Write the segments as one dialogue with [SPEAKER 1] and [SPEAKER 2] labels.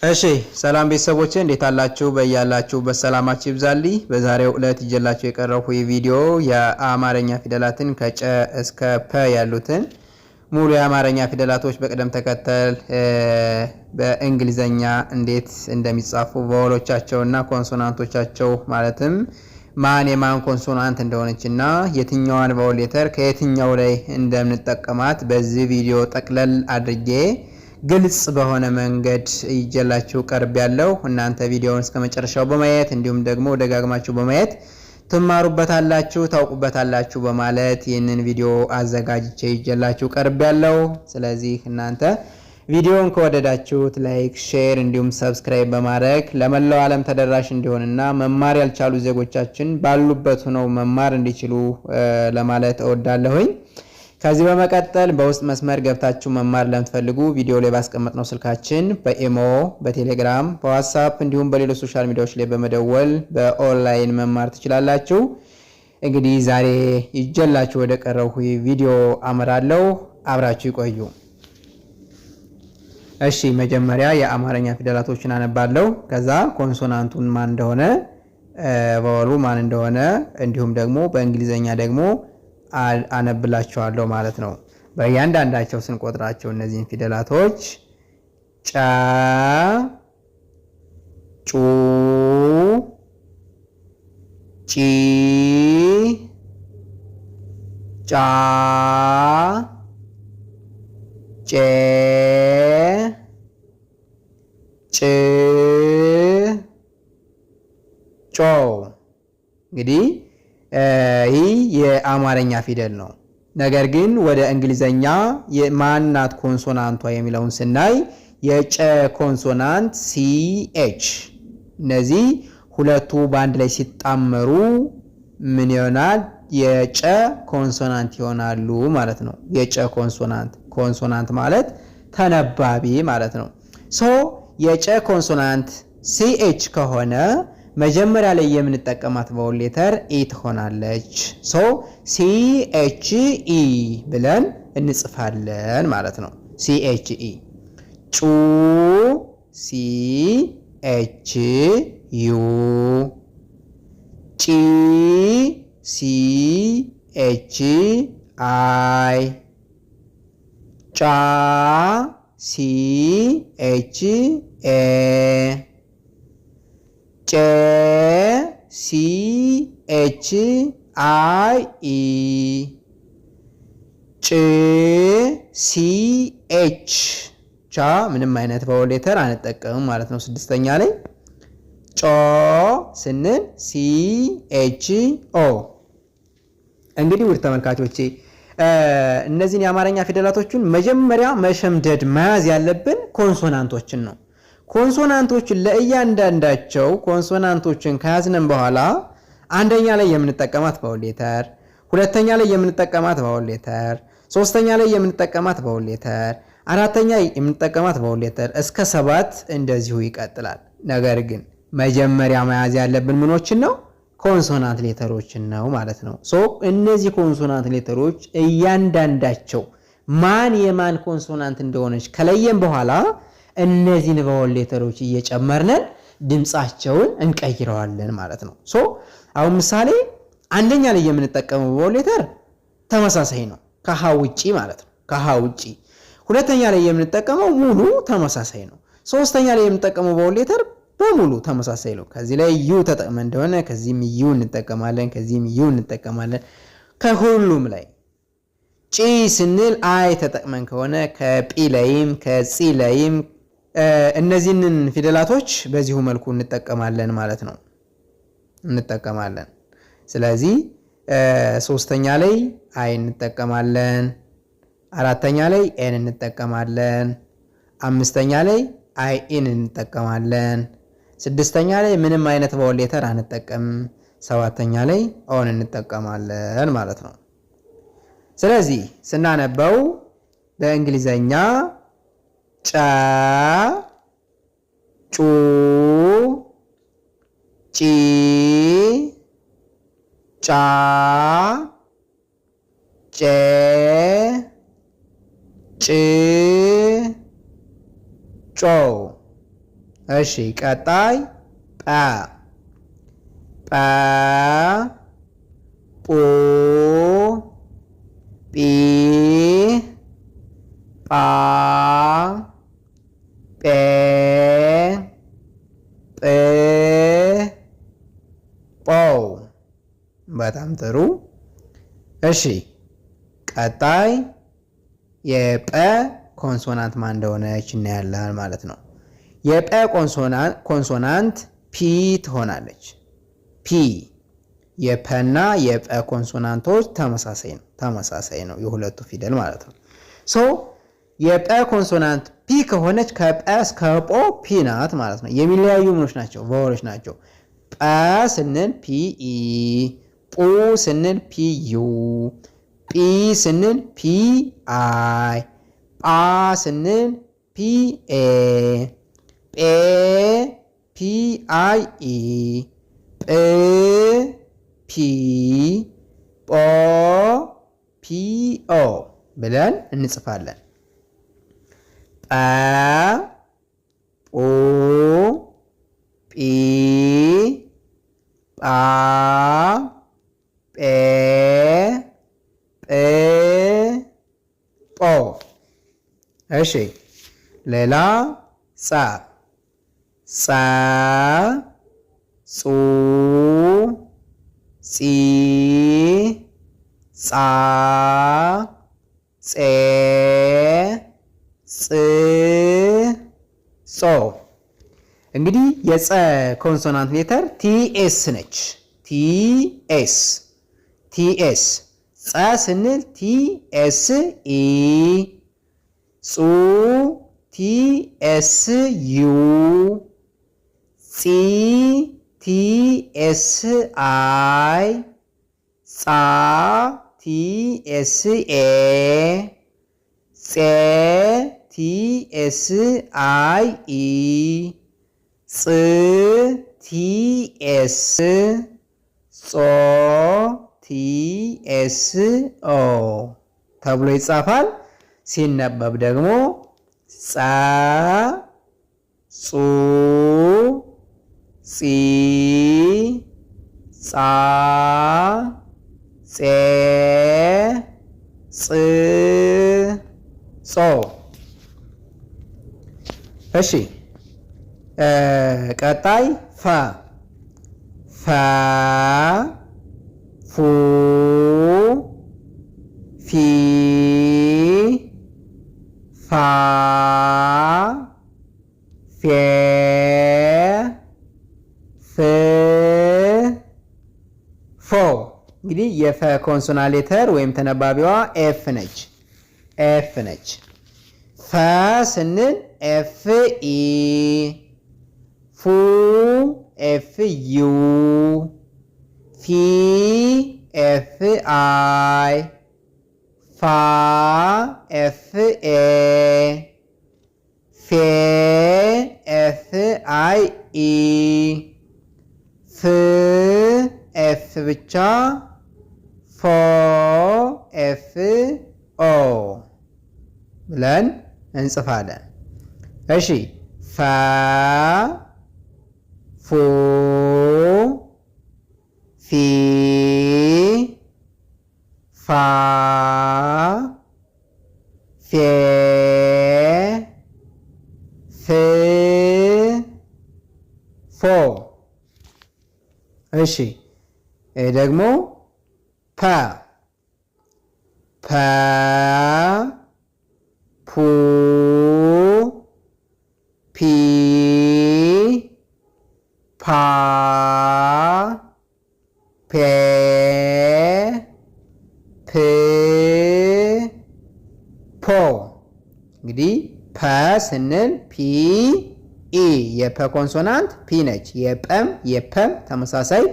[SPEAKER 1] እሺ ሰላም ቤተሰቦቼ እንዴት አላችሁ? በያላችሁ በሰላማችሁ ይብዛልኝ። በዛሬው ዕለት ይዤላችሁ የቀረብኩ ቪዲዮ የአማርኛ ፊደላትን ከጨ እስከ ፐ ያሉትን ሙሉ የአማርኛ ፊደላቶች በቅደም ተከተል በእንግሊዘኛ እንዴት እንደሚጻፉ ቫወሎቻቸውና ኮንሶናንቶቻቸው ማለትም ማን የማን ኮንሶናንት እንደሆነችና የትኛዋን ቫወል ሌተር ከየትኛው ላይ እንደምንጠቀማት በዚህ ቪዲዮ ጠቅለል አድርጌ ግልጽ በሆነ መንገድ ይጀላችሁ ቀርብ ያለው እናንተ ቪዲዮውን እስከመጨረሻው በማየት እንዲሁም ደግሞ ደጋግማችሁ በማየት ትማሩበታላችሁ ታውቁበታላችሁ በማለት ይህንን ቪዲዮ አዘጋጅቼ ይጀላችሁ ቀርብ ያለው። ስለዚህ እናንተ ቪዲዮውን ከወደዳችሁት ላይክ፣ ሼር እንዲሁም ሰብስክራይብ በማድረግ ለመላው ዓለም ተደራሽ እንዲሆንና መማር ያልቻሉ ዜጎቻችን ባሉበት ሆነው መማር እንዲችሉ ለማለት እወዳለሁኝ። ከዚህ በመቀጠል በውስጥ መስመር ገብታችሁ መማር ለምትፈልጉ ቪዲዮ ላይ ባስቀመጥነው ስልካችን በኢሞ፣ በቴሌግራም፣ በዋትስአፕ እንዲሁም በሌሎች ሶሻል ሚዲያዎች ላይ በመደወል በኦንላይን መማር ትችላላችሁ። እንግዲህ ዛሬ ይጀላችሁ ወደ ቀረብኩ ቪዲዮ አመራለሁ። አብራችሁ ይቆዩ። እሺ መጀመሪያ የአማርኛ ፊደላቶችን አነባለሁ። ከዛ ኮንሶናንቱን ማን እንደሆነ ቫወሉ ማን እንደሆነ እንዲሁም ደግሞ በእንግሊዘኛ ደግሞ አነብላችኋለሁ ማለት ነው። በእያንዳንዳቸው ስንቆጥራቸው እነዚህን ፊደላቶች ጨ፣ ጩ፣ ጪ፣ ጫ፣ ጬ፣ ጭ፣ ጮ። እንግዲህ ይህ የአማርኛ ፊደል ነው። ነገር ግን ወደ እንግሊዘኛ የማናት ኮንሶናንቷ የሚለውን ስናይ የጨ ኮንሶናንት ሲኤች፣ እነዚህ ሁለቱ በአንድ ላይ ሲጣመሩ ምን ይሆናል? የጨ ኮንሶናንት ይሆናሉ ማለት ነው። የጨ ኮንሶናንት ማለት ተነባቢ ማለት ነው። ሶ የጨ ኮንሶናንት ሲኤች ከሆነ መጀመሪያ ላይ የምንጠቀማት ቫወል ሌተር ኢ ትሆናለች። ሶ ሲ ኤች ኢ ብለን እንጽፋለን ማለት ነው። ሲ ኤች ኢ። ጩ ሲ ኤች ዩ፣ ጪ ሲ ኤች አይ፣ ጫ ሲ ኤች ኤ፣ ጨ ሲ ኤች አይ ኢ፣ ጭ ሲ ኤች ቻ ምንም አይነት ቫወል ሌተር አንጠቀምም ማለት ነው። ስድስተኛ ላይ ጮ ስንል ሲ ኤች ኦ። እንግዲህ ውድ ተመልካቾቼ እነዚህን የአማርኛ ፊደላቶችን መጀመሪያ መሸምደድ መያዝ ያለብን ኮንሶናንቶችን ነው። ኮንሶናንቶችን ለእያንዳንዳቸው ኮንሶናንቶችን ከያዝነን በኋላ አንደኛ ላይ የምንጠቀማት ቫወል ሌተር፣ ሁለተኛ ላይ የምንጠቀማት ቫወል ሌተር፣ ሶስተኛ ላይ የምንጠቀማት ቫወል ሌተር፣ አራተኛ የምንጠቀማት ቫወል ሌተር እስከ 7 እንደዚሁ ይቀጥላል። ነገር ግን መጀመሪያ መያዝ ያለብን ምኖችን ነው? ኮንሶናንት ሌተሮችን ነው ማለት ነው። ሶ እነዚህ ኮንሶናንት ሌተሮች እያንዳንዳቸው ማን የማን ኮንሶናንት እንደሆነች ከለየን በኋላ እነዚህን ቫወል ሌተሮች እየጨመርነን ድምጻቸውን እንቀይረዋለን ማለት ነው። ሶ አሁን ምሳሌ አንደኛ ላይ የምንጠቀመው ቫወል ሌተር ተመሳሳይ ነው ከሃ ውጪ ማለት ነው። ከሃ ውጪ። ሁለተኛ ላይ የምንጠቀመው ሙሉ ተመሳሳይ ነው። ሶስተኛ ላይ የምንጠቀመው ቫወል ሌተር በሙሉ ተመሳሳይ ነው። ከዚህ ላይ ዩ ተጠቅመን እንደሆነ ከዚህም ዩ እንጠቀማለን፣ ከዚህም ዩ እንጠቀማለን። ከሁሉም ላይ ጪ ስንል አይ ተጠቅመን ከሆነ ከጲ ላይም ከጺ ላይም እነዚህን ፊደላቶች በዚሁ መልኩ እንጠቀማለን ማለት ነው። እንጠቀማለን። ስለዚህ ሶስተኛ ላይ አይ እንጠቀማለን፣ አራተኛ ላይ ኤን እንጠቀማለን፣ አምስተኛ ላይ አይ ኢን እንጠቀማለን፣ ስድስተኛ ላይ ምንም አይነት ቫወል ሌተር አንጠቀምም፣ ሰባተኛ ላይ ኦን እንጠቀማለን ማለት ነው። ስለዚህ ስናነበው በእንግሊዘኛ ጨ፣ ጩ፣ ጪ፣ ጫ፣ ጬ፣ ጭ ጮ እሺ ቀጣይ ጰ ጰ ጶ ጲ ጳ ጴ ጵ ጶ። በጣም ጥሩ። እሺ ቀጣይ የጰ ኮንሶናንት ማን እንደሆነች እናያለን ማለት ነው። የጰ ኮንሶናንት ፒ ትሆናለች። ፒ የፐና የጰ ኮንሶናንቶች ተመሳሳይ ነው የሁለቱ ፊደል ማለት ነው። ሶ የጰ ኮንሶናንት ፒ ከሆነች ከጰ እስከ ጶ ፒ ናት ማለት ነው። የሚለያዩ ምኖች ናቸው? ቫወሎች ናቸው። ጰ ስንል ፒ ኢ፣ ጱ ስንል ፒ ዩ፣ ጲ ስንል ፒ አይ፣ ጳ ስንል ፒ ኤ፣ ጴ ፒ አይ ኢ፣ ጵ ፒ፣ ጶ ፒ ኦ ብለን እንጽፋለን። ጰ ጶ ጲ ጳ ጴ ጵ ጶ። እሺ ሌላ ጸ ጸ ጹ ጺ ጻ ጼ ጽ ጾ። እንግዲህ የጸ ኮንሶናንት ሌተር ቲኤስ ነች። ቲኤስ ጸ ስንል ቲኤስ ኢ፣ ጹ ቲኤስ ዩ፣ ጺ ቲኤስ አይ፣ ጻ ቲኤስ ኤ፣ ጼ ቲኤስ አይ ኢ፣ ጽ ቲኤስ፣ ጾ ቲኤስ ኦ ተብሎ ይጻፋል። ሲነበብ ደግሞ ጸ ጹ ጺ ጻ ጼ ጽ ጾ። እሺ ቀጣይ ፈ ፈ ፉ ፊ ፋ ፌ ፍ ፎ። እንግዲህ የፈ ኮንሶናንት ሌተር ወይም ተነባቢዋ ኤፍ ነች። ፈ ስንል ኤፍ ኢ፣ ፉ ኤፍ ዩ፣ ፊ ኤፍ አይ፣ ፋ ኤፍ ኤ፣ ፌ ኤፍ አይ ኢ፣ ፍ ኤፍ ብቻ፣ ፎ ኤፍ ኦ ብለን እንጽፋለን። እሺ ፈ ፉ ፊ ፋ ፌ ፍ ፎ። እሺ ደግሞ ፐ ፑ ፒ ፓ ፔ ፕ ፖ። እንግዲህ ፐ ስንል ፒ ኢ የፐ ኮንሶናንት ፒ ነች። የፐም ተመሳሳይ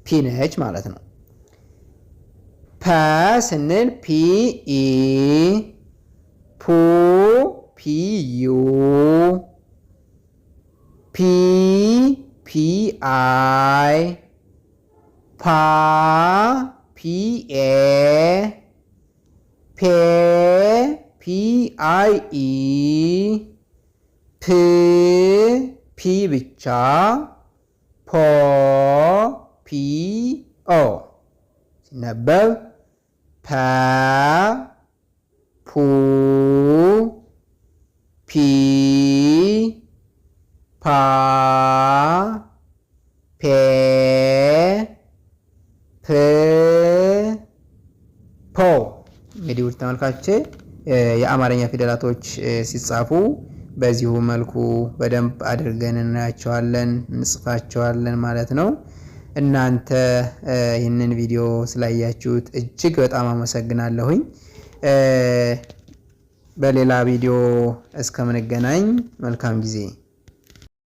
[SPEAKER 1] ፒ ነች ማለት ነው። ፐ ስንል ፒ ኢ፣ ፑ ፒ ዩ፣ ፒ ፒ አይ፣ ፓ ፒ ኤ፣ ፔ ፒ አይ ኢ፣ ፕ ፒ ብቻ ፖ ፒ ኦ ሲነበብ ፐ ፑ ፒ ፓ ፔ ፕ ፖ። እንግዲህ ውድ ተመልካቾቼ የአማርኛ ፊደላቶች ሲጻፉ በዚሁ መልኩ በደንብ አድርገን እናያቸዋለን፣ እንጽፋቸዋለን ማለት ነው። እናንተ ይህንን ቪዲዮ ስላያችሁት እጅግ በጣም አመሰግናለሁኝ። በሌላ ቪዲዮ እስከምንገናኝ መልካም ጊዜ